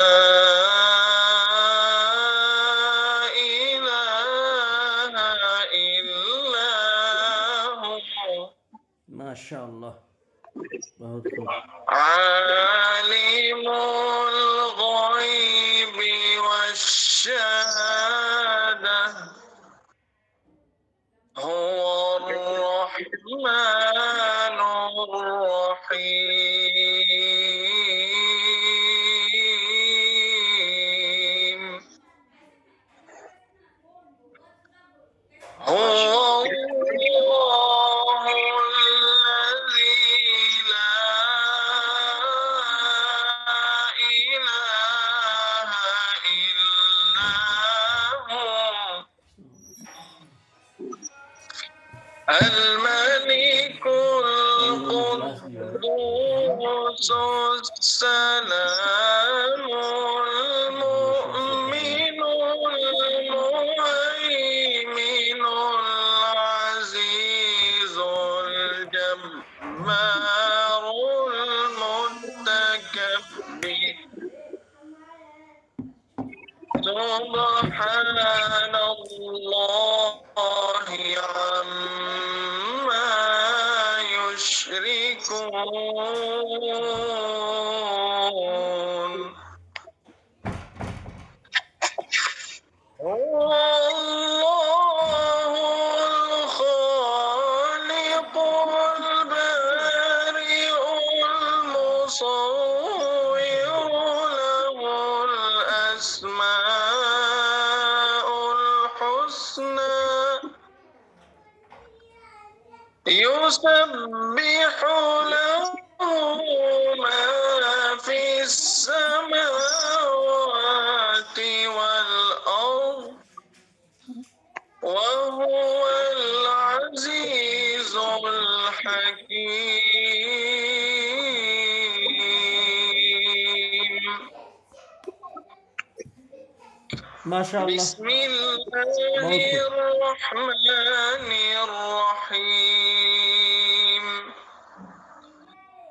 إله إلا هو. ما شاء الله، बहुत खूब। عالم الغيب والشهادة هو الرحمن الرحيم. هو الله الذي لا إله إلا هو الملك القدوس السلام المؤمن المهيمن العزيز الجبار المتكبر سبحان الله عما يشركون. هو الله الخالق البارئ المصور له الأسماء الحسنى يسبح له ما في السماوات والأرض وهو العزيز الحكيم. ما شاء الله، بسم الله الرحمن الرحيم.